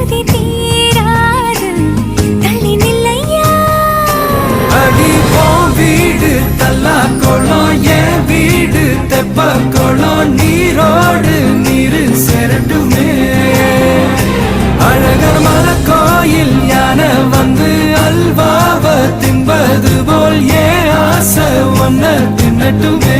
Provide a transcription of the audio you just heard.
பருதி தீராது தள்ளி நில்லையா அடி போ வீடு தல்லா கோலம் என் வீடு தெப்ப கோலம் நீரோடு நீரு செரட்டுமே அழகர் மல கோயில் யானை வந்து அல்வாவ தின்பது போல் ஏன் ஆசை ஒன்ன தின்னட்டுமே